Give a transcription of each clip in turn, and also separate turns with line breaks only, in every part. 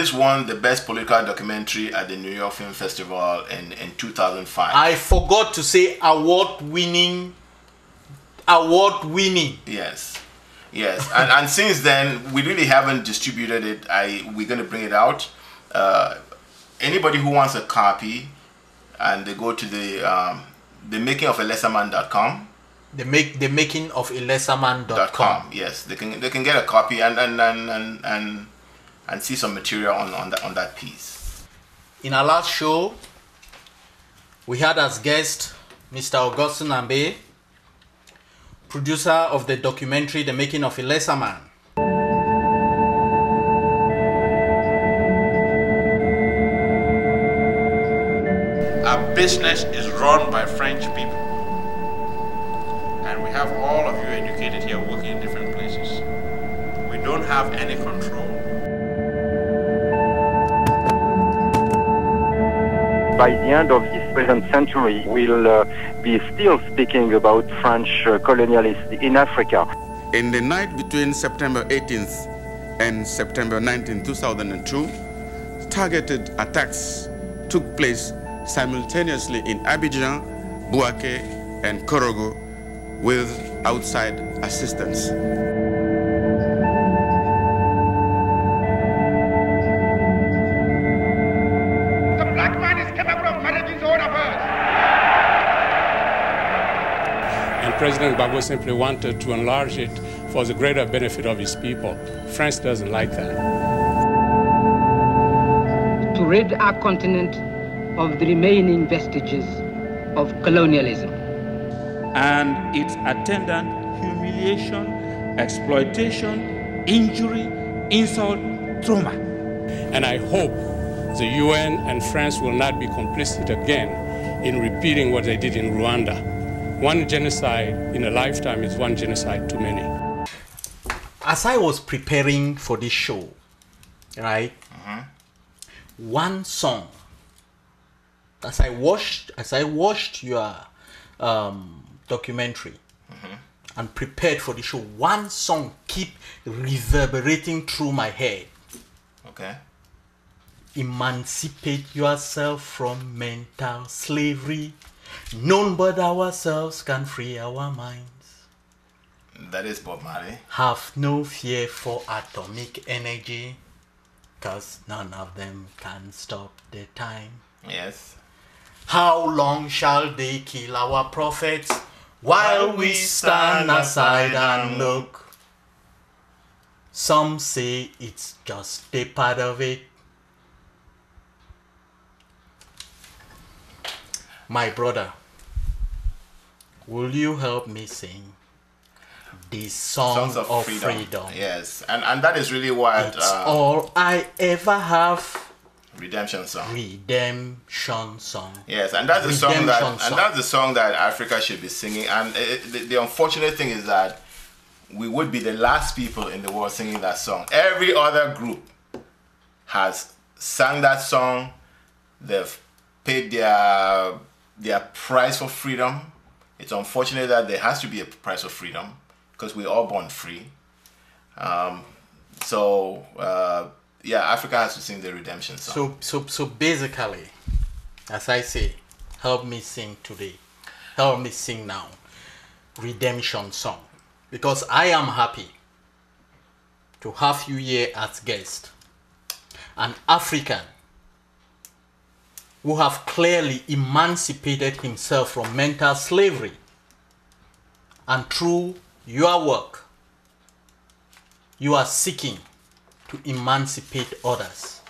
just won the best political documentary at the New York Film Festival in 2005.
I forgot to say award-winning.
Yes. Yes, and since then we really haven't distributed it. We're going to bring it out. Anybody who wants a copy, and they go to the makingofalesserman.com.
The makingofalesserman.com.
Yes, they can get a copy and see some material on that piece.
In our last show, we had as guest Mr. Augustine Ambe, producer of the documentary The Making of a Lesser Man.
Our business is run by French people. And we have all of you educated here working in different places. We don't have any control.
By the end of this present century, we'll be still speaking about French colonialism in Africa.
In the night between September 18th and September 19, 2002, targeted attacks took place simultaneously in Abidjan, Bouaké, and Korogo with outside assistance.
President Gbagbo simply wanted to enlarge it for the greater benefit of his people. France doesn't like that.
To rid our continent of the remaining vestiges of colonialism.
And its attendant humiliation, exploitation, injury, insult, trauma.
And I hope the UN and France will not be complicit again in repeating what they did in Rwanda. One genocide in a lifetime is one genocide too many.
As I was preparing for this show, right, one song, as I watched your documentary and prepared for the show, one song keep reverberating through my head.
Okay.
Emancipate yourself from mental slavery. None but ourselves can free our minds.
That is Bob Marley.
Have no fear for atomic energy, 'cause none of them can stop the time.
Yes.
How long shall they kill our prophets while we stand aside and look? Some say it's just a part of it. My brother, will you help me sing this song of freedom?
Yes, and that is really what...
It's all I ever have.
Redemption song.
Redemption song.
Yes, and that's the song that Africa should be singing. And the unfortunate thing is that we would be the last people in the world singing that song. Every other group has sung that song. They've paid their price for freedom. It's unfortunate that there has to be a price for freedom because we're all born free. Yeah, Africa has to sing the redemption song.
So basically, as I say, help me sing today. Help me sing now. Redemption song. Because I am happy to have you here as guest. An African who have clearly emancipated himself from mental slavery. And through your work, you are seeking to emancipate others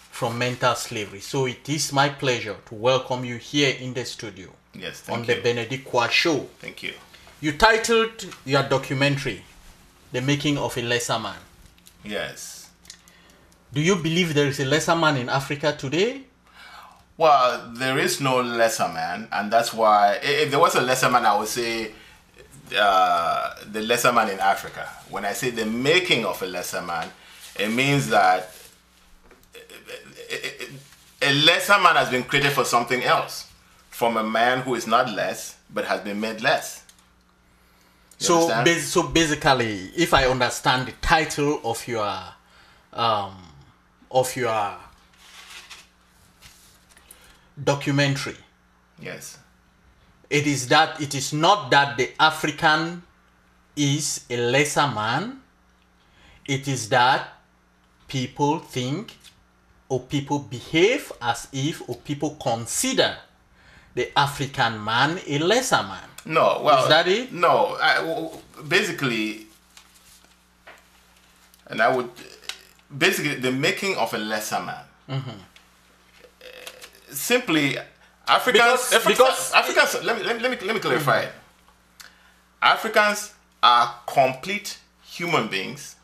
from mental slavery. So it is my pleasure to welcome you here in the studio.
Yes, thank
you. On the Ben Kuah show.
Thank you.
You titled your documentary, The Making of a Lesser Man.
Yes.
Do you believe there is a lesser man in Africa today?
Well, there is no lesser man, and that's why, if there was a lesser man, I would say the lesser man in Africa. When I say the making of a lesser man, it means that a lesser man has been created for something else, from a man who is not less, but has been made less.
So basically, if I understand the title of your of your documentary.
Yes.
It is not that the African is a lesser man. It is that people think or people behave as if or people consider the African man a lesser man.
No, well,
is that it?
No, basically, and I would basically the making of a lesser man.
Mm-hmm.
Simply, Africans. Africans. Let me clarify it. Africans are complete human beings,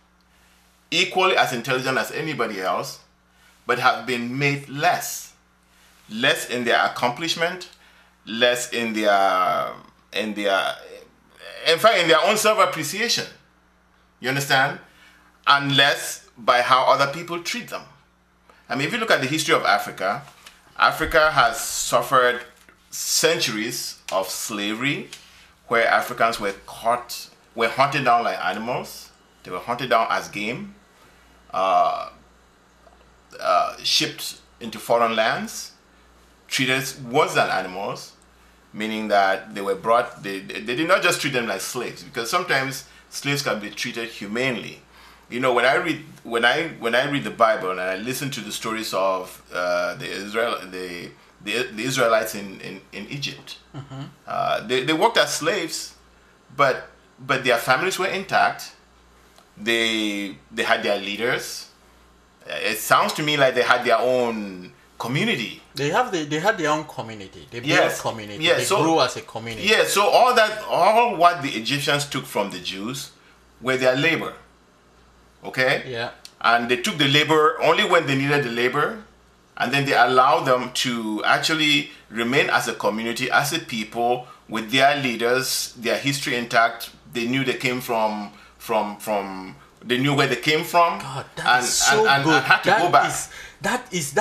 equally as intelligent as anybody else, but have been made less in their accomplishment, less in their in fact in their own self-appreciation. You understand? And less by how other people treat them. I mean, if you look at the history of Africa, Africa has suffered centuries of slavery where Africans were hunted down like animals. They were hunted down as game, shipped into foreign lands, treated worse than animals, meaning that they were brought, they did not just treat them like slaves, because sometimes slaves can be treated humanely. You know, when I read the Bible and I listen to the stories of the Israelites in Egypt, mm-hmm. They worked as slaves, but their families were intact. They had their leaders. It sounds to me like they had their own community.
They had their own community. They built community.
Yes.
They grew as a community.
Yeah. So all what the Egyptians took from the Jews were their labor. Okay?
Yeah.
And they took the labor only when they needed the labor, and then they allowed them to actually remain as a community, as a people, with their leaders, their history intact. They knew they came from they knew where they came from.
God, that is so good.
And had to go back.
That is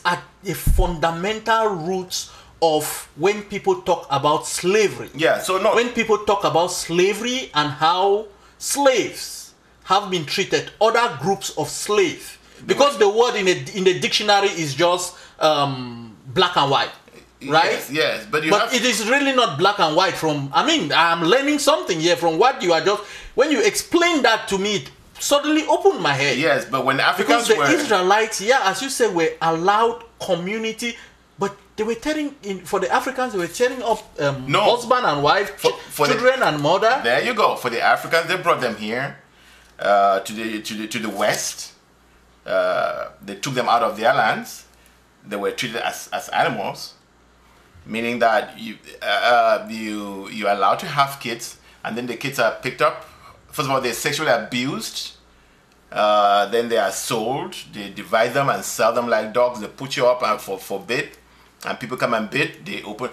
at the fundamental roots of when people talk about slavery.
Yeah, so no.
When people talk about slavery and how slaves have been treated, other groups of slaves, because the word in the dictionary is just black and white, right?
Yes, but
it is really not black and white. I'm learning something here from what you are just. When you explain that to me, it suddenly opened my head.
Yes, but when Africans
because the Israelites, as you said, were allowed community, but they were for the Africans, they were tearing up husband and wife, children and mother.
There you go. For the Africans, they brought them here. To the west, they took them out of their lands. They were treated as animals, meaning that you're allowed to have kids, and then the kids are picked up. First of all, they're sexually abused. Then they are sold. They divide them and sell them like dogs. They put you up for bid, and people come and bid. They open.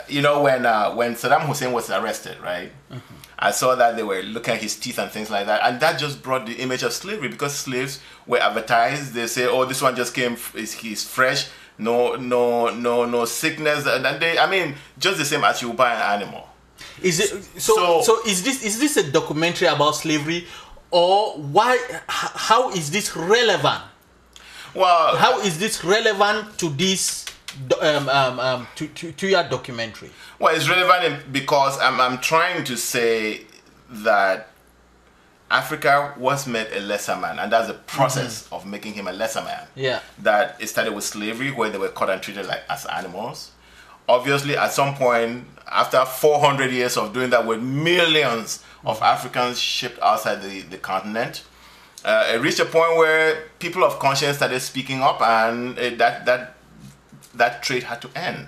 You know, when Saddam Hussein was arrested, right? Mm-hmm. I saw that they were looking at his teeth and things like that, and that just brought the image of slavery, because slaves were advertised. They say, "Oh, this one just came; he's fresh, no sickness," and just the same as you buy an animal.
Is it so? Is this a documentary about slavery, or why? How is this relevant?
Well,
how is this relevant to this? To your documentary?
Well, it's relevant because I'm trying to say that Africa was made a lesser man, and that's the process of making him a lesser man.
Yeah.
That it started with slavery, where they were caught and treated like as animals. Obviously, at some point, after 400 years of doing that, with millions of Africans shipped outside the continent, it reached a point where people of conscience started speaking up, and that trade had to end.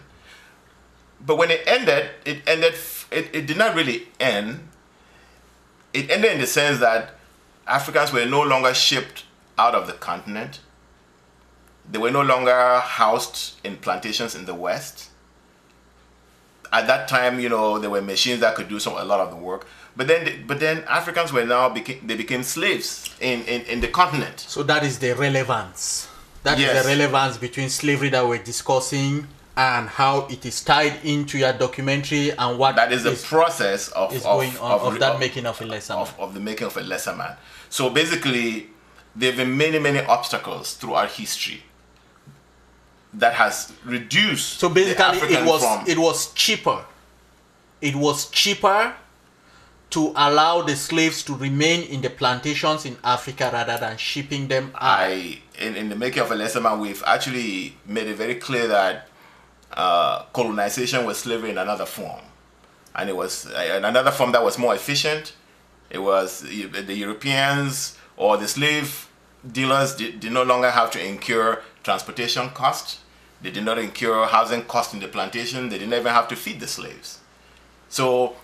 But when it ended, it did not really end. It ended in the sense that Africans were no longer shipped out of the continent. They were no longer housed in plantations in the West. At that time, there were machines that could do a lot of the work. But then Africans became slaves in the continent.
So that is the relevance. That is the relevance between slavery that we're discussing and how it is tied into your documentary, and what
that is the process of
going on of that making of a lesser man.
Of the making of a lesser man. So basically, there have been many, many obstacles throughout history that has reduced.
So basically, it was cheaper. It was cheaper to allow the slaves to remain in the plantations in Africa rather than shipping them out.
In the making of a lesser man, we've actually made it very clear that colonization was slavery in another form, and it was another form that was more efficient. It was the Europeans or the slave dealers did no longer have to incur transportation costs. They did not incur housing costs in the plantation. They didn't even have to feed the slaves. So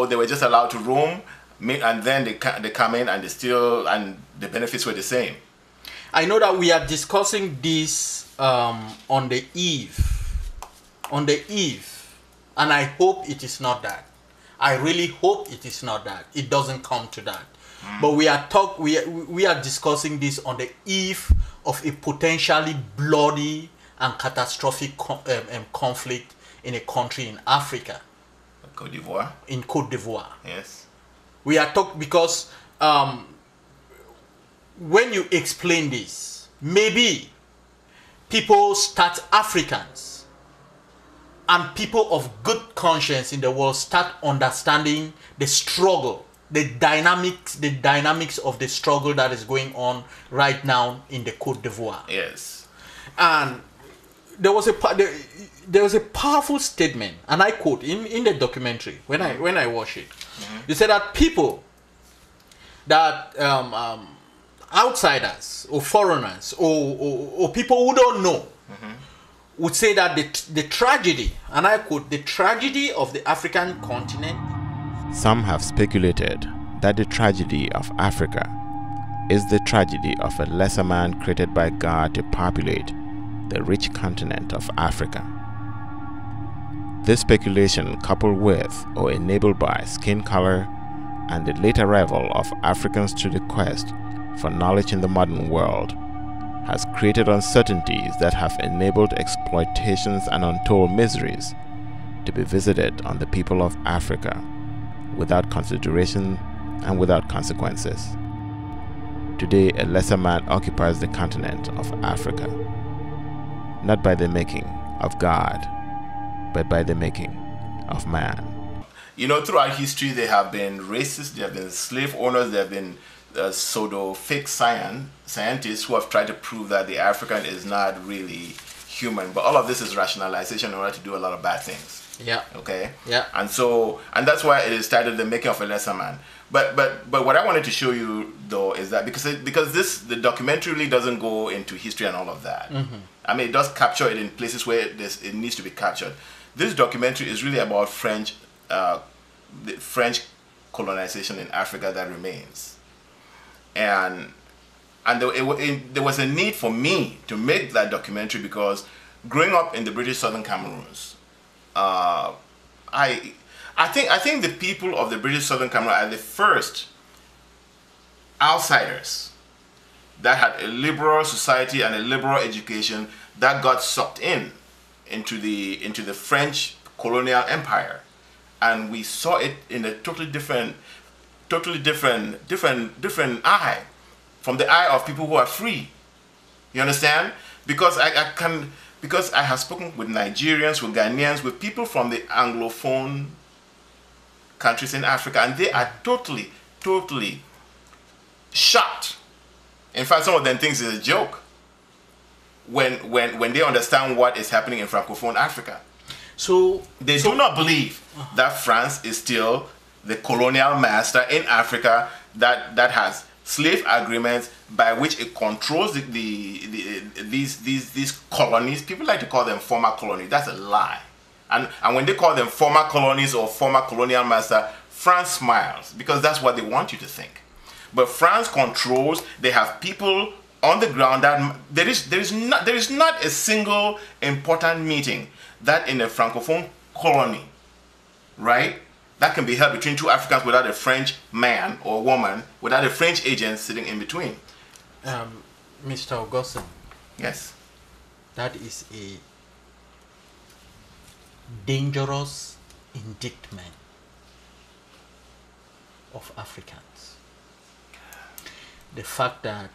they were just allowed to roam, and then they come in and they steal, and the benefits were the same.
I know that we are discussing this on the eve, and I hope it is not that. I really hope it is not that. It doesn't come to that. But we are discussing this on the eve of a potentially bloody and catastrophic conflict in a country in Africa.
Cote d'Ivoire.
In Cote d'Ivoire.
Yes.
We are talking because when you explain this, maybe people start Africans and people of good conscience in the world start understanding the struggle, the dynamics of the struggle that is going on right now in the Cote d'Ivoire.
Yes.
And there was a powerful statement, and I quote in the documentary when I watch it. They said that people that outsiders or foreigners or people who don't know would say that the tragedy, and I quote, the tragedy of the African continent.
Some have speculated that the tragedy of Africa is the tragedy of a lesser man created by God to populate the rich continent of Africa. This speculation, coupled with or enabled by skin color and the late arrival of Africans to the quest for knowledge in the modern world, has created uncertainties that have enabled exploitations and untold miseries to be visited on the people of Africa without consideration and without consequences. Today, a lesser man occupies the continent of Africa, not by the making of God, but by the making of man.
You know, throughout history, there have been racists, there have been slave owners, there have been pseudo-fake scientists who have tried to prove that the African is not really human. But all of this is rationalization in order to do a lot of bad things.
Yeah.
Okay.
Yeah.
And that's why it is titled The Making of a Lesser Man. But what I wanted to show you though is that because the documentary really doesn't go into history and all of that. I mean, it does capture it in places where it needs to be captured. This documentary is really about the French colonization in Africa that remains, and there was a need for me to make that documentary because growing up in the British Southern Cameroons, I think the people of the British Southern Cameroon are the first outsiders that had a liberal society and a liberal education that got sucked into the French colonial empire, and we saw it in a totally different eye, from the eye of people who are free. You understand? Because because I have spoken with Nigerians, with Ghanaians, with people from the Anglophone countries in Africa, and they are totally shocked. In fact, some of them think it's a joke when they understand what is happening in Francophone Africa. So they do not believe that France is still the colonial master in Africa that has slave agreements by which it controls these colonies. People like to call them former colonies. That's a lie. And when they call them former colonies or former colonial master, France smiles because that's what they want you to think. But France controls. They have people on the ground that there is not a single important meeting that in a Francophone colony, right, that can be held between two Africans without a French man or woman, without a French agent sitting in between.
Mr. Augustine.
Yes.
That is a dangerous indictment of Africans. The fact that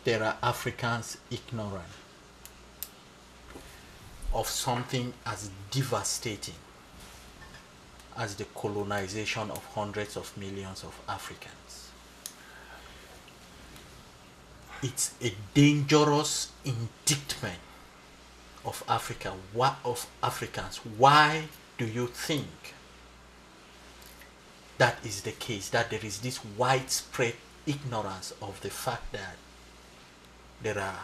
there are Africans ignorant of something as devastating as the colonization of hundreds of millions of Africans. It's a dangerous indictment of Africa, of Africans. Why do you think that is the case, that there is this widespread ignorance of the fact that there are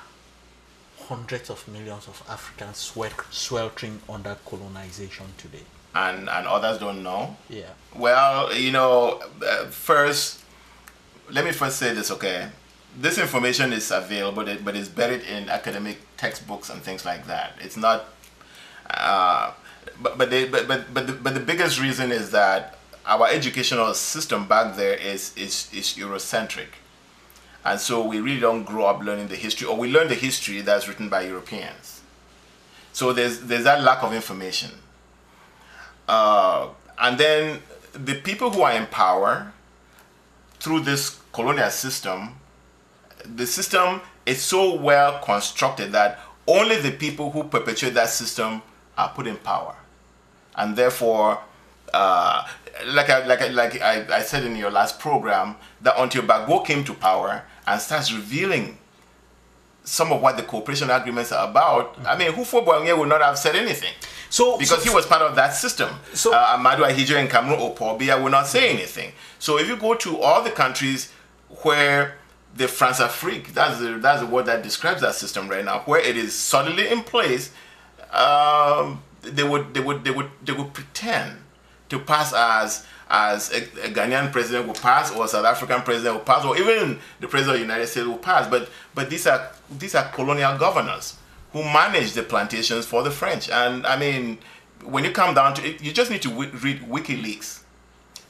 hundreds of millions of Africans sweltering under colonization today?
And others don't know?
Yeah.
Well, you know, let me first say this, okay? This information is available, but it's buried in academic textbooks and things like that. It's not, but the biggest reason is that our educational system back there is Eurocentric. And so we really don't grow up learning the history, or we learn the history that's written by Europeans. So there's that lack of information. And then the people who are in power through this colonial system, the system is so well constructed that only the people who perpetuate that system are put in power. And therefore, like I said in your last program, that until Gbagbo came to power and starts revealing some of what the cooperation agreements are about, I mean, Hufo Boange would not have said anything. Because he was part of that system. Amadou Ahidjo and Cameroon Opobia will not say anything. So if you go to all the countries where the France-Afrique, that's the word that describes that system right now, where it is solidly in place, they would pretend to pass as a Ghanaian president will pass, or a South African president will pass, or even the president of the United States will pass. But these are colonial governors who manage the plantations for the French. And I mean, when you come down to it, you just need to read WikiLeaks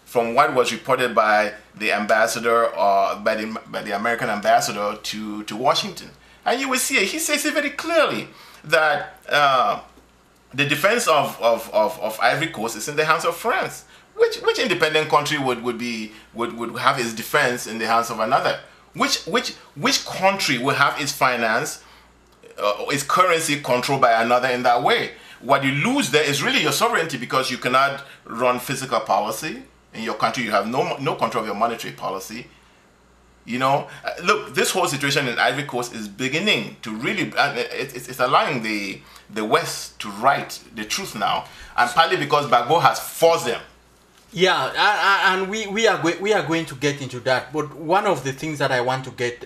from what was reported by the ambassador, or by the American ambassador to Washington. And you will see it. He says it very clearly that the defense of Ivory Coast is in the hands of France. Which independent country would have its defense in the hands of another? Which country will have its finance, its currency controlled by another in that way? What you lose there is really your sovereignty, because you cannot run fiscal policy in your country. You have no control of your monetary policy. You know, look, this whole situation in Ivory Coast is beginning to really, it's allowing the West to write the truth now, and partly because Gbagbo has forced them.
Yeah, and we are going to get into that. But one of the things that I want to get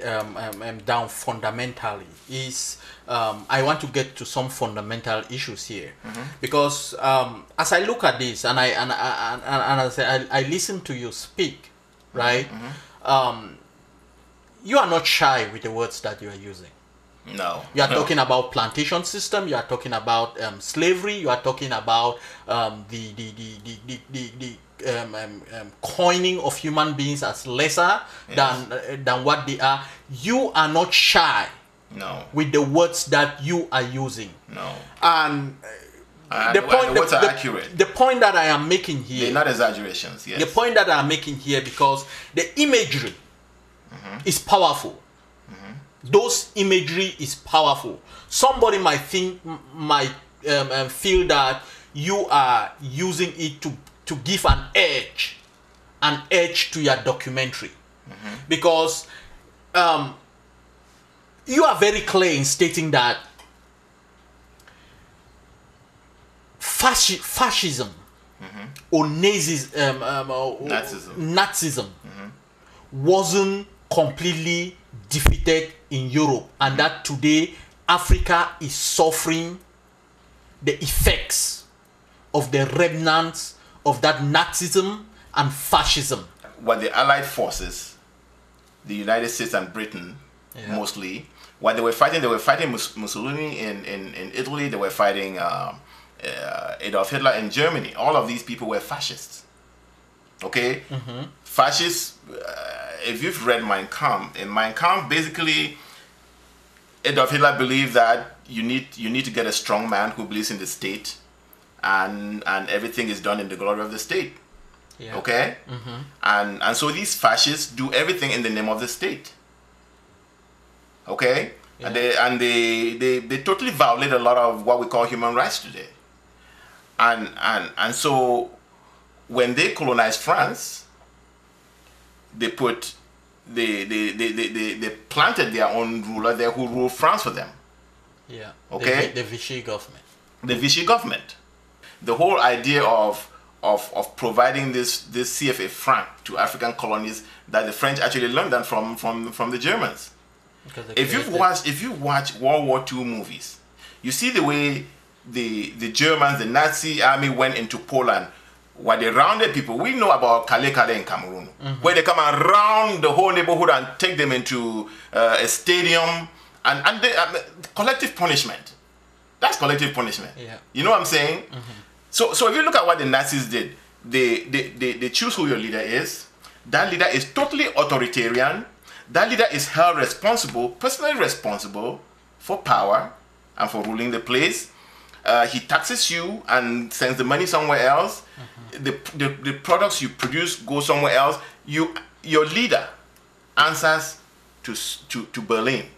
down fundamentally is I want to get to some fundamental issues here, because as I look at this and as I listen to you speak, right? You are not shy with the words that you are using.
No.
You are talking about plantation system. You are talking about slavery. You are talking about the coining of human beings as lesser than what they are. You are not shy.
No.
With the words that you are using.
No.
And
the words are accurate.
The point that I am making here,
they're not exaggerations. Yes.
The point that I am making here, because the imagery is powerful. Those imagery is powerful. Somebody might feel that you are using it to give an edge to your documentary, because you are very clear in stating that fascism or Nazism wasn't completely defeated in Europe, and that today Africa is suffering the effects of the remnants of that Nazism and fascism.
What the Allied forces, the United States and Britain, mostly, what they were fighting Mussolini in Italy, they were fighting Adolf Hitler in Germany. All of these people were fascists. Okay? Fascists, if you've read Mein Kampf, in Mein Kampf, basically, Adolf Hitler believed that you need to get a strong man who believes in the state, and everything is done in the glory of the state. Yeah. Okay? And so these fascists do everything in the name of the state. Okay? Yeah. And they totally violate a lot of what we call human rights today. And so when they colonized France, they planted their own ruler there who ruled France for them.
Yeah.
Okay?
The Vichy government.
The Vichy government. The whole idea of providing this CFA franc to African colonies that the French actually learned that from the Germans. If you watch World War II movies, you see the way the Germans, the Nazi army went into Poland, where they rounded people. We know about Calais in Cameroon, where they come around the whole neighborhood and take them into a stadium and they, collective punishment. That's collective punishment. Yeah. You know what I'm saying? So if you look at what the Nazis did, they choose who your leader is. That leader is totally authoritarian. That leader is held responsible, personally responsible for power and for ruling the place. He taxes you and sends the money somewhere else. The products you produce go somewhere else. Your leader answers to Berlin.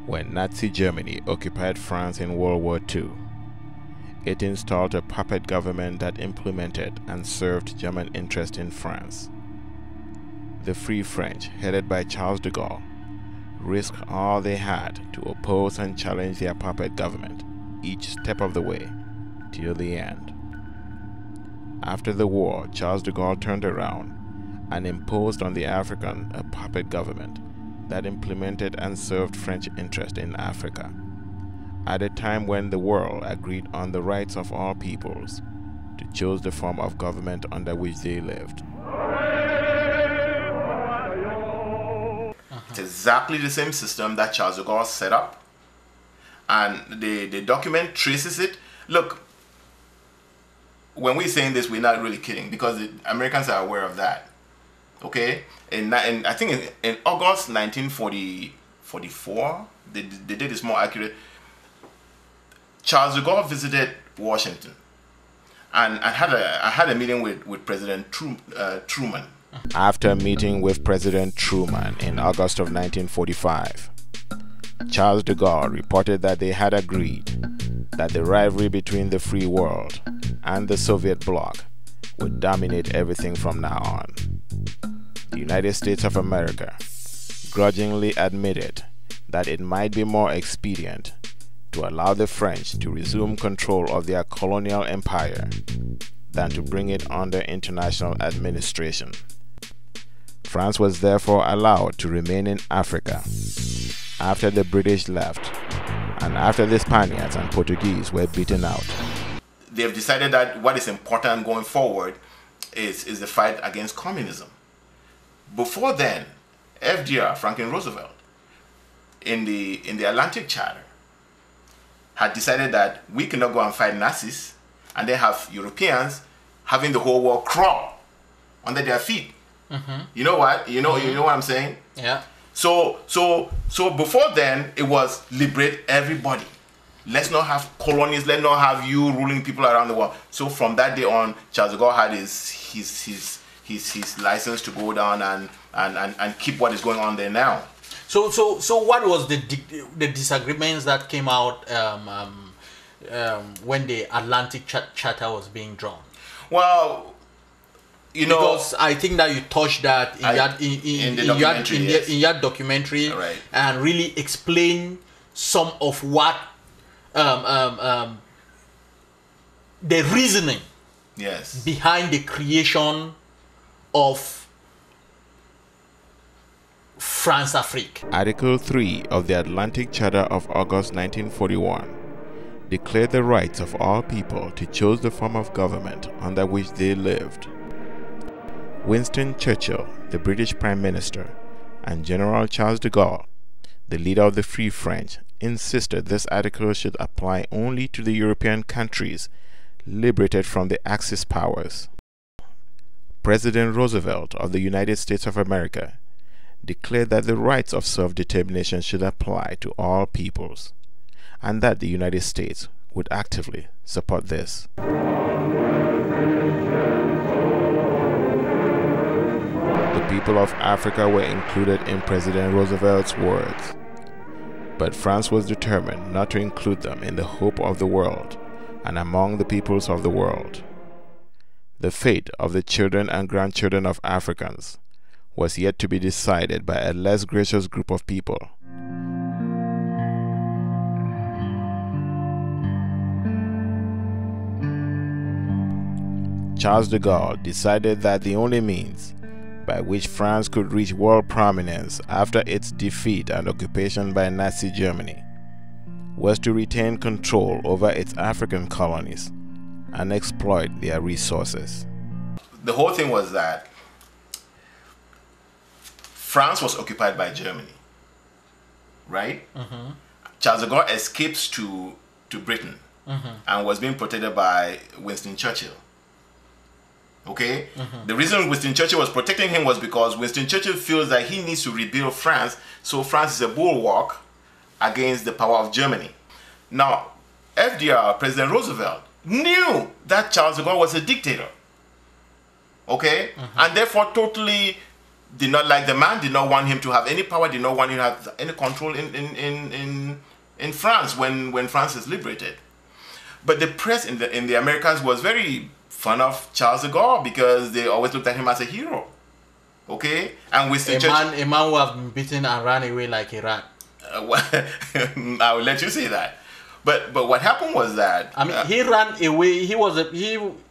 When Nazi Germany occupied France in World War II, it installed a puppet government that implemented and served German interests in France. The Free French, headed by Charles de Gaulle, risked all they had to oppose and challenge their puppet government each step of the way till the end. After the war, Charles de Gaulle turned around and imposed on the African a puppet government that implemented and served French interest in Africa, at a time when the world agreed on the rights of all peoples to choose the form of government under which they lived.
It's exactly the same system that Charles de Gaulle set up, and the document traces it. Look, when we're saying this, we're not really kidding, because the Americans are aware of that. Okay, and I think in August 1944, the date is more accurate. Charles de Gaulle visited Washington, and I had a meeting with President Truman.
After meeting with President Truman in August of 1945, Charles de Gaulle reported that they had agreed that the rivalry between the free world and the Soviet bloc would dominate everything from now on. The United States of America grudgingly admitted that it might be more expedient to allow the French to resume control of their colonial empire than to bring it under international administration. France was therefore allowed to remain in Africa after the British left and after the Spaniards and Portuguese were beaten out.
They have decided that what is important going forward is the fight against communism. Before then, FDR, Franklin Roosevelt, in the Atlantic Charter, had decided that we cannot go and fight Nazis and then have Europeans having the whole world crawl under their feet. You know what? You know what I'm saying?
Yeah.
So before then, it was liberate everybody. Let's not have colonies. Let's not have you ruling people around the world. So from that day on, Charles de Gaulle had his license to go down and keep what is going on there now.
So what was the disagreements that came out when the Atlantic Charter was being drawn?
Well, you know,
because I think that you touched that in your documentary,
right,
and really explain some of what the reasoning,
yes,
behind the creation of France-Afrique.
Article 3 of the Atlantic Charter of August 1941 declared the rights of all people to choose the form of government under which they lived. Winston Churchill, the British Prime Minister, and General Charles de Gaulle, the leader of the Free French, insisted this article should apply only to the European countries liberated from the Axis powers. President Roosevelt of the United States of America declared that the rights of self-determination should apply to all peoples, and that the United States would actively support this. The people of Africa were included in President Roosevelt's words. But France was determined not to include them in the hope of the world and among the peoples of the world. The fate of the children and grandchildren of Africans was yet to be decided by a less gracious group of people. Charles de Gaulle decided that the only means by which France could reach world prominence after its defeat and occupation by Nazi Germany was to retain control over its African colonies and exploit their resources.
The whole thing was that France was occupied by Germany, right? Charles de Gaulle escapes to Britain and was being protected by Winston Churchill. Okay? The reason Winston Churchill was protecting him was because Winston Churchill feels that he needs to rebuild France, so France is a bulwark against the power of Germany. Now, FDR, President Roosevelt, knew that Charles de Gaulle was a dictator. Okay? And therefore totally did not like the man, did not want him to have any power, did not want him to have any control in France when France is liberated. But the press in the Americas was very fond of Charles de Gaulle because they always looked at him as a hero. Okay? And Winston Churchill,
a man who have been beaten and ran away like he ran.
I will let you say that. But what happened was that
I mean he ran away.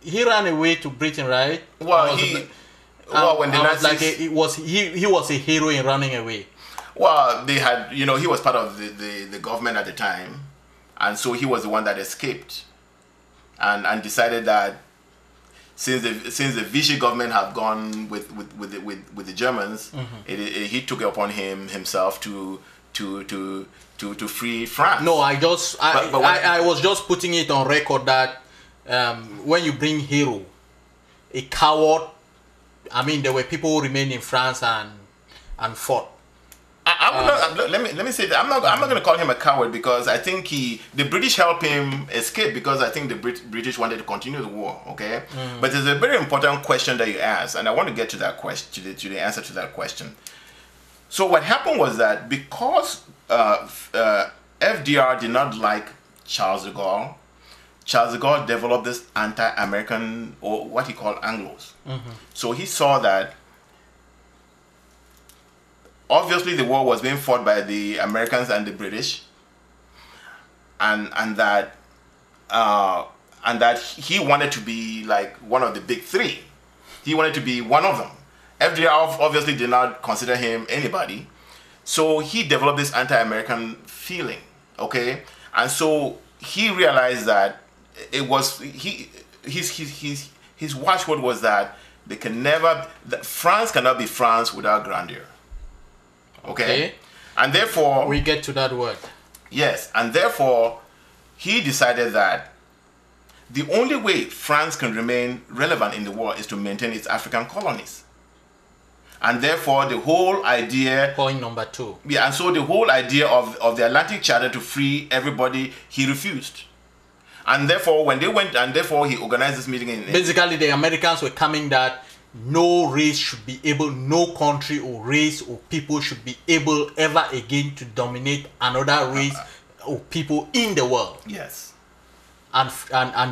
He ran away to Britain, right?
Well, when the Nazis,
he was a hero in running away.
Well, they had, he was part of the government at the time, and so he was the one that escaped, and decided that since the Vichy government had gone with the Germans, he took it upon himself to free France.
No, I was just putting it on record that when you bring hero, a coward, I mean, there were people who remained in France and fought.
Let me say that I'm not going to call him a coward because I think the British helped him escape because I think the British wanted to continue the war. Okay, but there's a very important question that you asked, and I want to get to that question, to the answer to that question. So what happened was that because FDR did not like Charles de Gaulle developed this anti-American, or what he called Anglos. So he saw that obviously the war was being fought by the Americans and the British, and that he wanted to be like one of the big three. He wanted to be one of them. FDR obviously did not consider him anybody, so he developed this anti-American feeling. Okay, and so he realized that it was his watchword was that France cannot be France without grandeur. Okay? And therefore
we get to that word.
Yes, and therefore he decided that the only way France can remain relevant in the world is to maintain its African colonies. And therefore the whole idea,
point number 2.
Yeah, and so the whole idea of the Atlantic Charter to free everybody, he refused. And therefore when they went, and therefore he organized this meeting in
basically the Americans were coming that no race should be able, no country or race or people should be able ever again to dominate another race or people in the world.
Yes.
And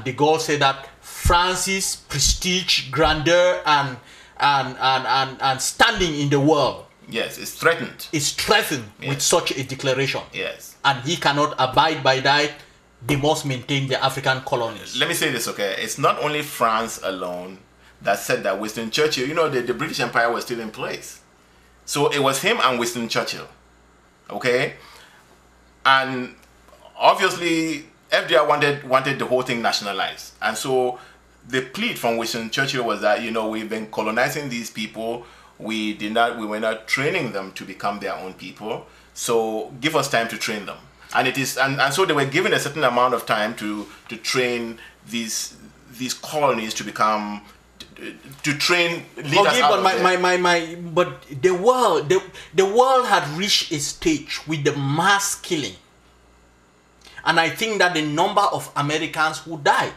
de Gaulle said that France's prestige, grandeur, and standing in the world.
Yes, it's threatened.
It's threatened with such a declaration.
Yes.
And he cannot abide by that. They must maintain the African colonies.
Let me say this, okay? It's not only France alone that said that. Winston Churchill, the British Empire was still in place. So it was him and Winston Churchill. Okay? And obviously FDR wanted the whole thing nationalized. And so the plea from Winston Churchill was that, we've been colonizing these people. We were not training them to become their own people. So give us time to train them. And so they were given a certain amount of time to train these colonies to become, to train leaders.
Okay, but the world had reached a stage with the mass killing. And I think that the number of Americans who died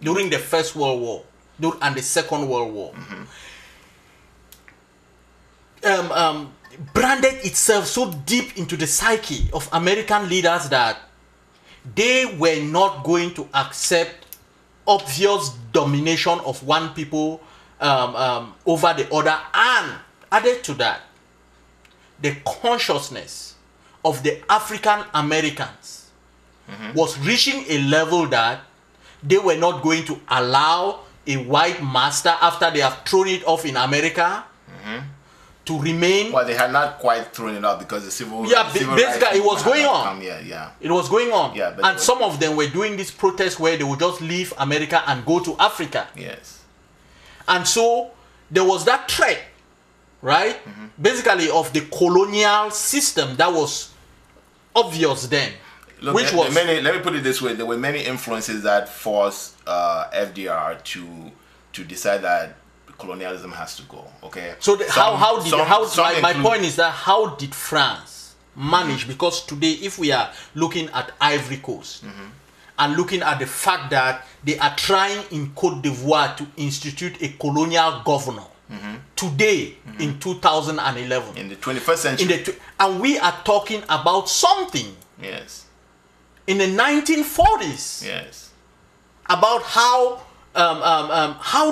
during the First World War and the Second World War, branded itself so deep into the psyche of American leaders that they were not going to accept obvious domination of one people over the other, and added to that, the consciousness of the African Americans was reaching a level that they were not going to allow a white master, after they have thrown it off in America, to remain.
Well, they had not quite thrown it off because the civil
basically it was going on. It was going on.
Yeah,
and some of them were doing this protest where they would just leave America and go to Africa.
Yes.
And so there was that threat, right? Basically of the colonial system that was obvious then.
Look,
which was
let me put it this way: there were many influences that forced FDR to decide that colonialism has to go. Okay.
So my point is that how did France manage? Because today, if we are looking at Ivory Coast and looking at the fact that they are trying in Cote d'Ivoire to institute a colonial governor today in 2011,
in the 21st century,
and we are talking about something.
Yes.
In the 1940s.
Yes.
About how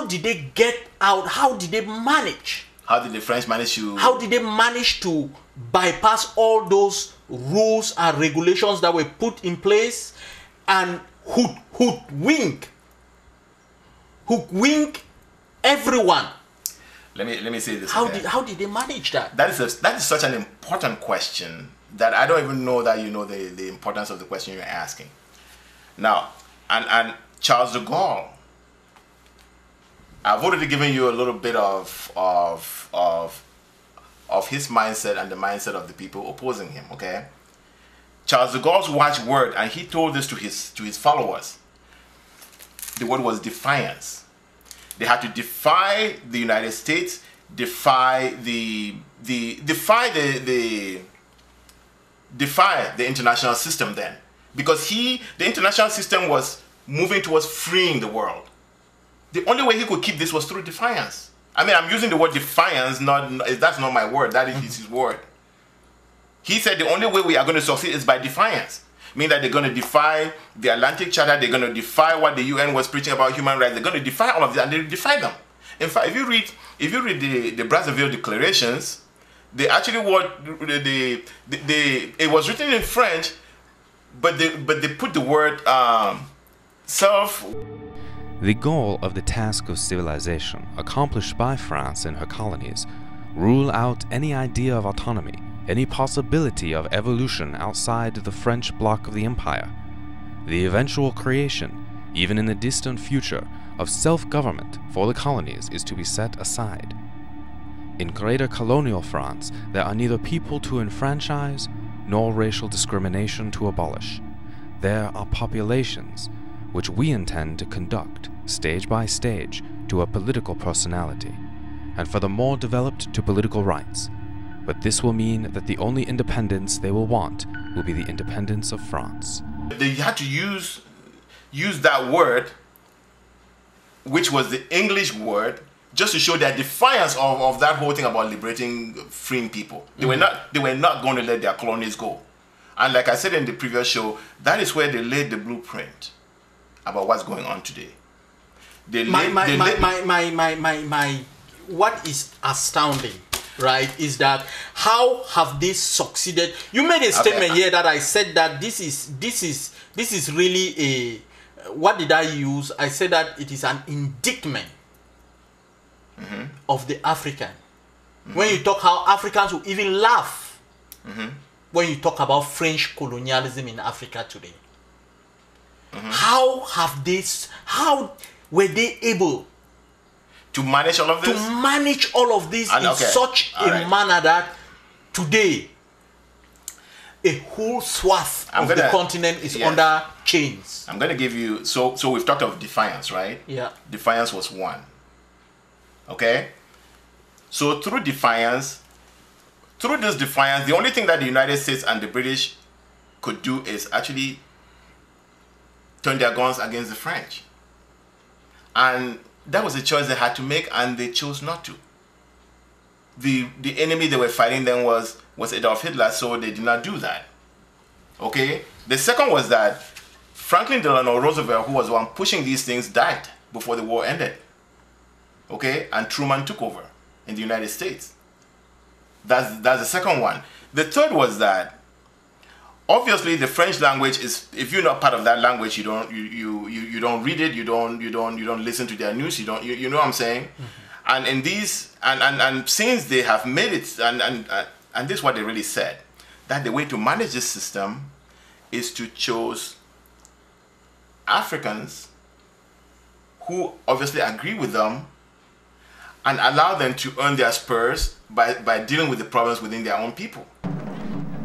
did they get out? How did they manage?
How did the French manage to?
How did they manage to bypass all those rules and regulations that were put in place and hoodwink everyone?
Let me say this.
How did they manage that?
That is such an important question that I don't even know that you know the importance of the question you're asking. Now, and Charles de Gaulle, I've already given you a little bit of his mindset and the mindset of the people opposing him. Okay, Charles de Gaulle's watchword, and he told this to his followers. The word was defiance. They had to defy the United States, defy the international system then, because the international system was moving towards freeing the world. The only way he could keep this was through defiance. I mean, I'm using the word defiance, that's not my word, that is his word. He said the only way we are going to succeed is by defiance. Meaning that they're going to defy the Atlantic Charter, they're going to defy what the UN was preaching about human rights, they're going to defy all of that, and they defy them. In fact, if you read the Brazzaville declarations, they actually it was written in French, but they put the word self.
The goal of the task of civilization accomplished by France and her colonies rule out any idea of autonomy, any possibility of evolution outside the French bloc of the empire. The eventual creation, even in the distant future, of self-government for the colonies is to be set aside. In greater colonial France, there are neither people to enfranchise nor racial discrimination to abolish. There are populations which we intend to conduct, stage by stage, to a political personality, and for the more developed to political rights. But this will mean that the only independence they will want will be the independence of France.
They had to use that word, which was the English word, just to show their defiance of that whole thing about liberating, freeing people. They were not going to let their colonies go. And like I said in the previous show, that is where they laid the blueprint about what's going on today.
What is astounding, right, is that how have they succeeded? You made a statement here that I said that this is really a, what did I use? I said that it is an indictment of the African. When you talk how Africans will even laugh when you talk about French colonialism in Africa today. How were they able
to manage all of this?
To manage all of this in such a manner that today a whole swath of the continent is under chains.
I'm going to give you, so we've talked of defiance, right?
Yeah.
Defiance was one. Okay? So through this defiance, the only thing that the United States and the British could do is actually turn their guns against the French. And that was a choice they had to make, and they chose not to. the enemy they were fighting then was Adolf Hitler, so they did not do that. Okay? The second was that Franklin Delano Roosevelt, who was the one pushing these things, died before the war ended. Okay? And Truman took over in the United States. That's the second one. The third was that obviously the French language is, if you're not part of that language, you don't read it, you don't listen to their news, you know what I'm saying? Mm-hmm. And in these and since they have made it and this is what they really said, that the way to manage this system is to choose Africans who obviously agree with them and allow them to earn their spurs by dealing with the problems within their own people.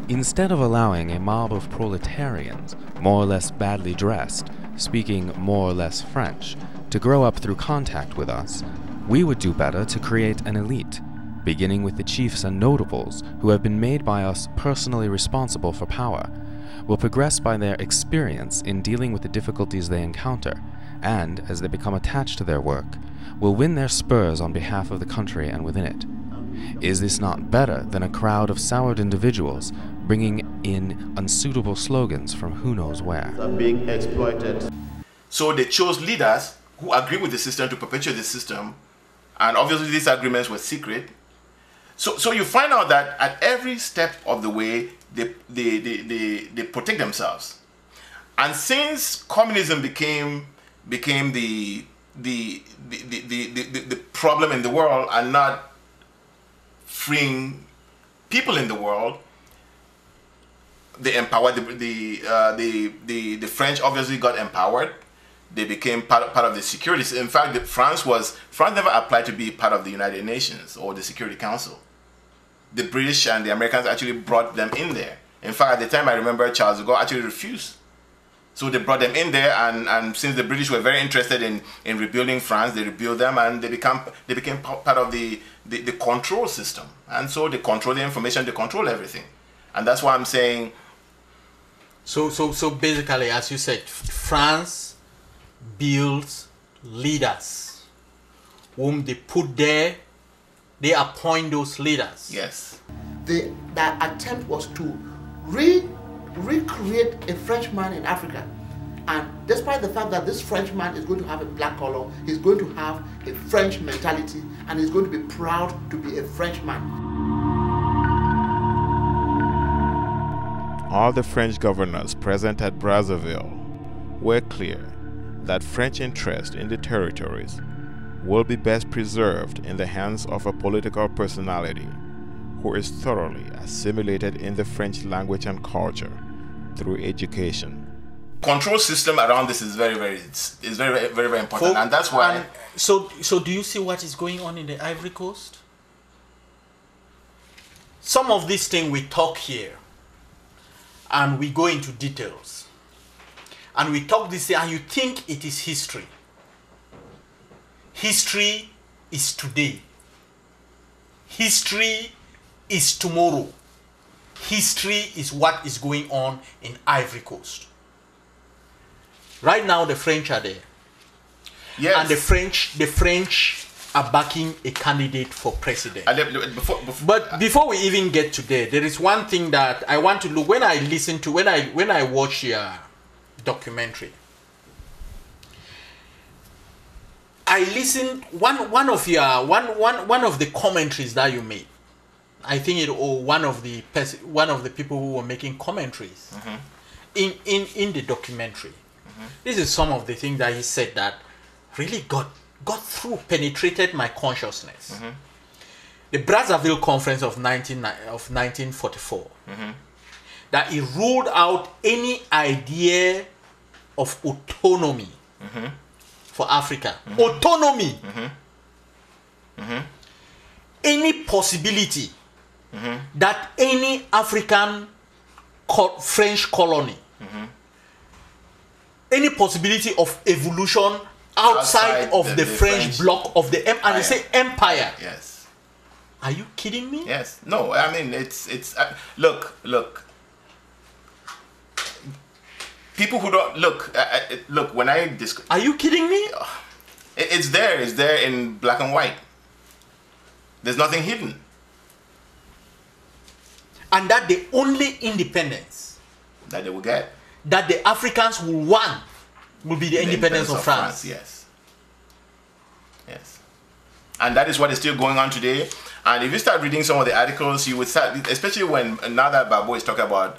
Instead of allowing a mob of proletarians, more or less badly dressed, speaking more or less French, to grow up through contact with us, we would do better to create an elite, beginning with the chiefs and notables who have been made by us personally responsible for power, will progress by their experience in dealing with the difficulties they encounter, and, as they become attached to their work, will win their spurs on behalf of the country and within it. Is this not better than a crowd of soured individuals bringing in unsuitable slogans from who knows where?
Are being exploited. So they chose leaders who agree with the system to perpetuate the system, and obviously these agreements were secret. So you find out that at every step of the way, they protect themselves. And since communism became the problem in the world and not freeing people in the world, they empowered the French obviously got empowered. They became part of the security. In fact, France never applied to be part of the United Nations or the Security Council. The British and the Americans actually brought them in there. In fact, at the time, I remember Charles de Gaulle actually refused. So they brought them in there, and since the British were very interested in rebuilding France, they rebuilt them, and they became part of the control system. And so they control the information, they control everything. And that's why I'm saying...
So basically, as you said, France builds leaders whom they put there. They appoint those leaders.
Yes.
The attempt was to recreate a Frenchman in Africa. And despite the fact that this Frenchman is going to have a black color, he's going to have a French mentality, and he's going to be proud to be a Frenchman.
All the French governors present at Brazzaville were clear that French interest in the territories will be best preserved in the hands of a political personality who is thoroughly assimilated in the French language and culture through education.
Control system around this is very important, and that's why.
So do you see what is going on in the Ivory Coast? Some of these things we talk here, and we go into details, and we talk this, and you think it is history. History is today. History is tomorrow. History is what is going on in Ivory Coast. Right now, the French are there.
Yes.
And the French are backing a candidate for president. But before we even get to there is one thing that I want to look, when I watch your documentary, I listened one of the commentaries that you made. I think one of the people who were making commentaries in the documentary. This is some of the things that he said that really got through, penetrated my consciousness. The Brazzaville Conference of 1944. That he ruled out any idea of autonomy for Africa. Autonomy. Any possibility that any African French colony, any possibility of evolution outside of the French bloc of the empire, and they say empire.
Yes.
Are you kidding me?
Yes. No, I mean it's look. People who don't look when I discuss.
Are you kidding me?
It's there in black and white. There's nothing hidden.
And that the only independence
that they will get,
that the Africans will want, will be the independence of France.
Yes. Yes. And that is what is still going on today. And if you start reading some of the articles, you would start, especially when now that Babo is talking about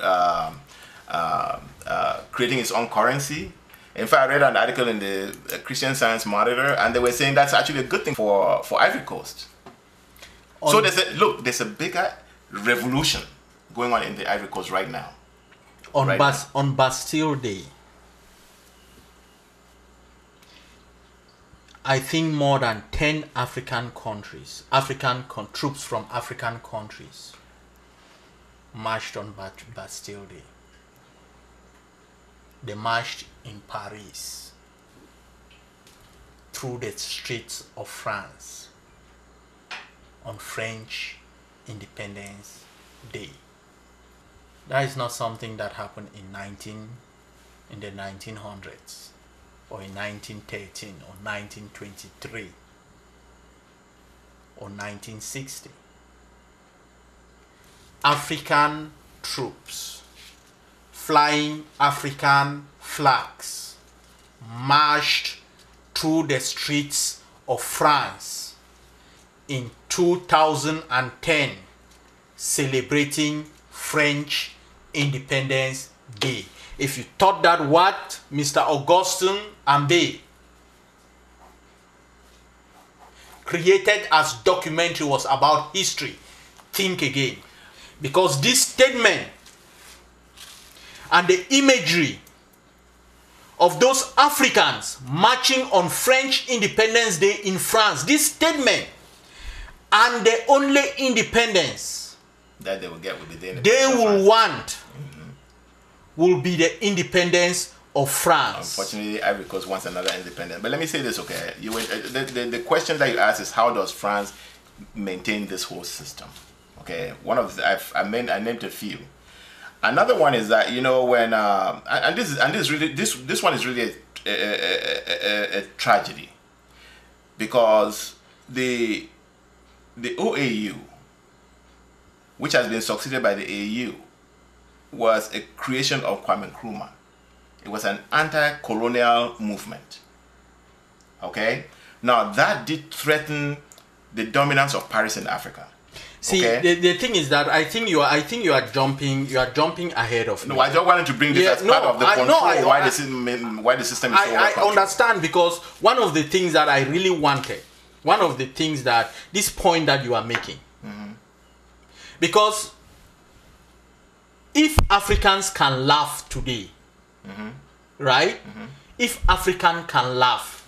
creating its own currency. In fact, I read an article in the Christian Science Monitor, and they were saying that's actually a good thing for Ivory Coast. So there's a bigger revolution going on in the Ivory Coast right now.
On Bastille Day, I think more than 10 African countries, troops from African countries marched on Bastille Day. They marched in Paris, through the streets of France on French Independence Day. That is not something that happened in the 1900s or in 1913 or 1923 or 1960. African troops flying African flags marched through the streets of France in 2010, celebrating French Independence Day. If you thought that what Mr. Augustine Ambe created as documentary was about history, think again. Because this statement and the imagery of those Africans marching on French Independence Day in France, this statement and the only independence
that they will get will be the independence
they will want will be the independence of France.
Unfortunately, Ivory Coast wants another independence. But let me say this, okay? The question that you asked is, how does France maintain this whole system? Okay, one of the, I named a few. Another one is that, you know, when this one is really a tragedy, because the OAU, which has been succeeded by the AU, was a creation of Kwame Nkrumah. It was an anti-colonial movement. Okay, now that did threaten the dominance of Paris in Africa.
See, okay? the thing is that I think you are jumping ahead of me.
No, I just wanted to bring this as part of the control why the system is so
I understand, because one of the things that I really wanted, one of the things that this point that you are making, because if Africans can laugh today, right? If African can laugh,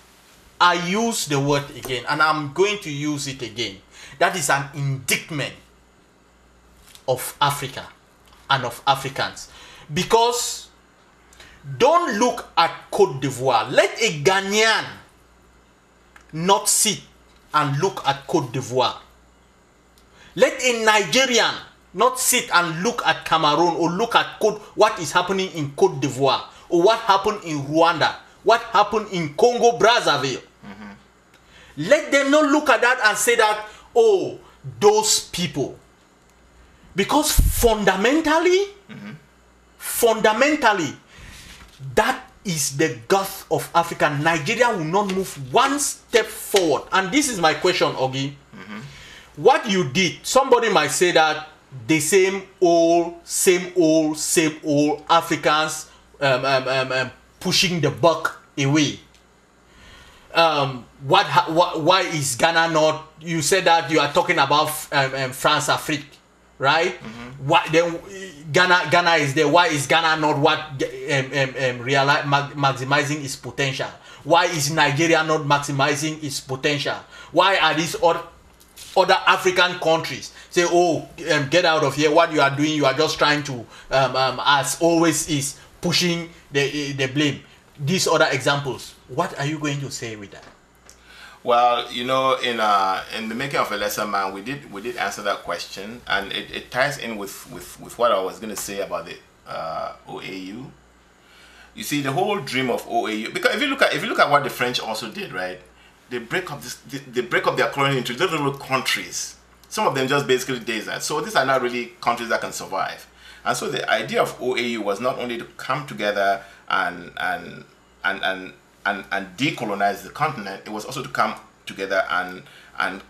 I use the word again, and I'm going to use it again. That is an indictment of Africa and of Africans. Because don't look at Cote d'Ivoire. Let a Ghanaian not sit and look at Cote d'Ivoire. Let a Nigerian not sit and look at Cameroon or look at what is happening in Cote d'Ivoire, or what happened in Rwanda, what happened in Congo, Brazzaville. Let them not look at that and say that, oh, those people. Because fundamentally, that is the guts of Africa. Nigeria will not move one step forward. And this is my question, Ogi. What you did, somebody might say that the same old Africans pushing the buck away. Why is Ghana not? You said that you are talking about France, Afrique, right? Why then Ghana is there? Why is Ghana not maximizing its potential? Why is Nigeria not maximizing its potential? Why are these other African countries say, oh, get out of here? What you are doing, you are just trying to, as always, is pushing the blame. These other examples, what are you going to say with that?
Well, you know, in the making of a lesser man, we did answer that question, and it ties in with what I was going to say about the OAU. You see, the whole dream of OAU, because if you look at what the French also did, right? They break up their colony into little countries, Some of them just basically desert. So these are not really countries that can survive. And so the idea of OAU was not only to come together and decolonize the continent, it was also to come together and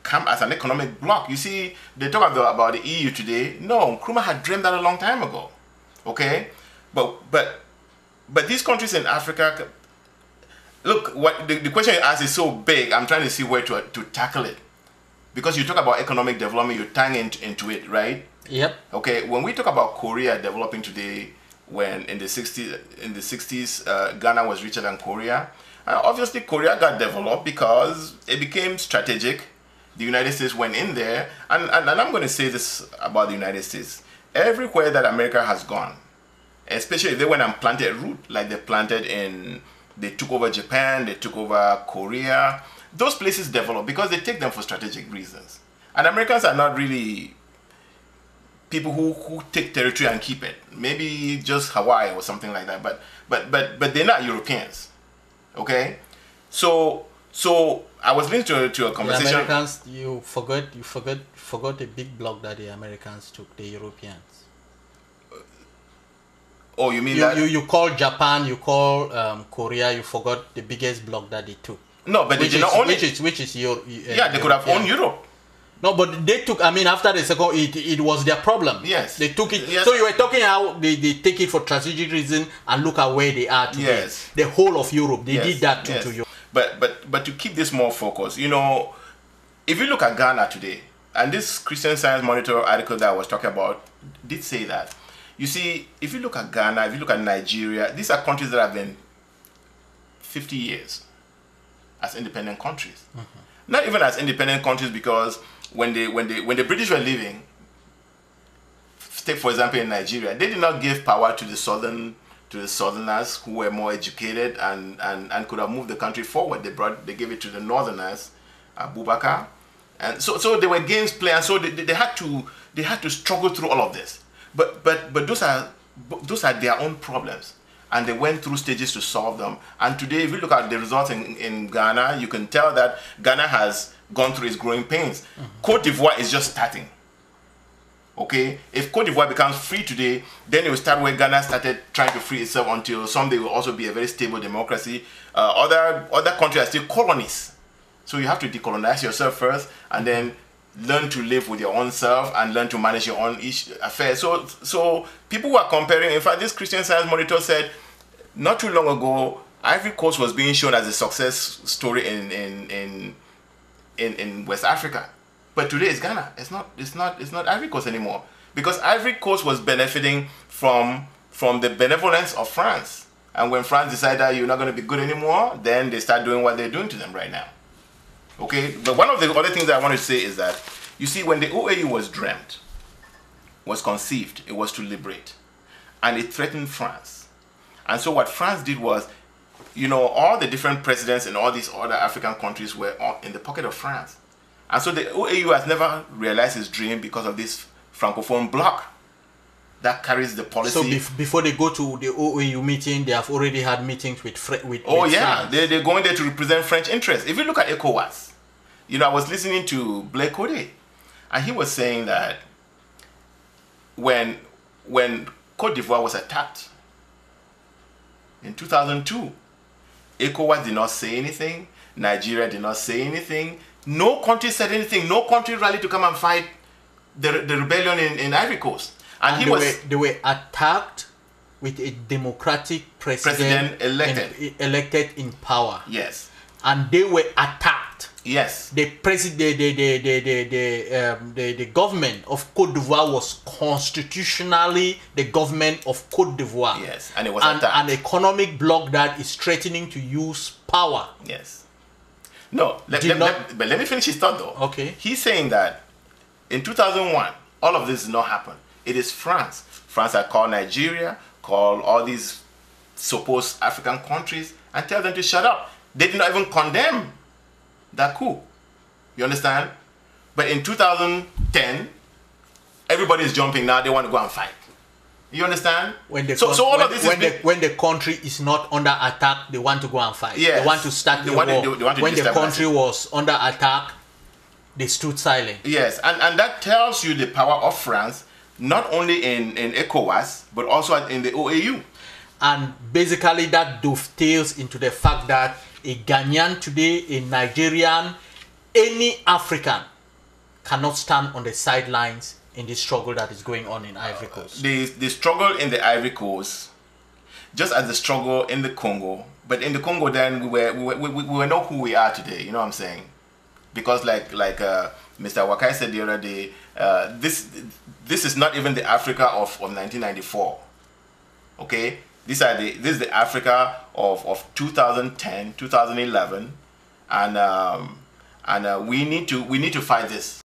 come as an economic bloc. You see, they talk about the EU today. No, Nkrumah had dreamed that a long time ago. Okay? But these countries in Africa, look, what the question you ask is so big, I'm trying to see where to tackle it. Because you talk about economic development, you're tying into it, right?
Yep.
Okay, when we talk about Korea developing today, when in the 60s, Ghana was richer than Korea, obviously Korea got developed because it became strategic. The United States went in there, and I'm going to say this about the United States. Everywhere that America has gone, especially if they went and planted a root, like they took over Japan, they took over Korea, those places develop because they take them for strategic reasons. And Americans are not really people who take territory and keep it. Maybe just Hawaii or something like that, but they're not Europeans. Okay? So I was listening to a conversation.
The Americans, you forgot the big block that the Americans took, the Europeans.
Oh, you mean
you call Japan, you call Korea, you forgot the biggest block that they took.
No, but they did not own it.
Which is your...
yeah, they could have owned Europe.
No, but they took, I mean, after the second, it was their problem.
Yes.
They took it.
Yes.
So you were talking how they take it for strategic reason and look at where they are today.
Yes.
The whole of Europe, they
yes.
did that
yes.
to Europe.
But to keep this more focused, you know, if you look at Ghana today, and this Christian Science Monitor article that I was talking about did say that. You see, if you look at Ghana, if you look at Nigeria, these are countries that have been 50 years as independent countries. Mm-hmm. Not even as independent countries, because when the British were leaving, take for example in Nigeria, they did not give power to the southerners who were more educated and could have moved the country forward. They gave it to the northerners, Abubakar, and so there were games played, and so they had to struggle through all of this. But those are their own problems, and they went through stages to solve them. And today, if you look at the results in Ghana, you can tell that Ghana has gone through its growing pains. Mm-hmm. Cote d'Ivoire is just starting. Okay, if Cote d'Ivoire becomes free today, then it will start where Ghana started trying to free itself, until someday it will also be a very stable democracy. Other countries are still colonies, so you have to decolonize yourself first, and then learn to live with your own self and learn to manage your own affairs. So people who are comparing, in fact, this Christian Science Monitor said not too long ago, Ivory Coast was being shown as a success story in West Africa, but today it's Ghana. It's not Ivory Coast anymore, because Ivory Coast was benefiting from the benevolence of France, and when France decided you're not going to be good anymore, then they start doing what they're doing to them right now. Okay, but one of the other things that I want to say is that, you see, when the OAU was dreamt, was conceived, it was to liberate, and it threatened France. And so what France did was, you know, all the different presidents in all these other African countries were in the pocket of France. And so the OAU has never realized its dream because of this Francophone bloc that carries the policy.
So before they go to the OAU meeting, they have already had meetings with France.
They're going there to represent French interests. If you look at ECOWAS, you know, I was listening to Cote, and he was saying that when Cote d'Ivoire was attacked in 2002, ECOWAS did not say anything, Nigeria did not say anything, no country said anything, no country rallied to come and fight the rebellion in Ivory Coast. And
they were attacked with a democratic president elected in power.
Yes.
And they were attacked.
Yes.
The government of Cote d'Ivoire was constitutionally the government of Cote d'Ivoire.
Yes. And it was attacked.
An economic bloc that is threatening to use power.
Yes. No, but let me finish his thought though.
Okay.
He's saying that in 2001, all of this did not happen. It is France. France had called Nigeria, called all these supposed African countries, and tell them to shut up. They did not even condemn that coup. You understand? But in 2010, everybody is jumping now. They want to go and fight. You understand?
When the country is not under attack, they want to go and fight.
Yes.
They want to start the war. When the country was under attack, they stood silent.
Yes, and that tells you the power of France, not only in ECOWAS, but also in the OAU.
And basically that dovetails into the fact that a Ghanaian today, a Nigerian, any African cannot stand on the sidelines in the struggle that is going on in Ivory Coast.
The struggle in the Ivory Coast, just as the struggle in the Congo, but in the Congo then we were not who we are today, you know what I'm saying? Because like Mr. Wakai said the other day, this is not even the Africa of 1994. Okay? This is the Africa of 2010, 2011, and we need to fight this.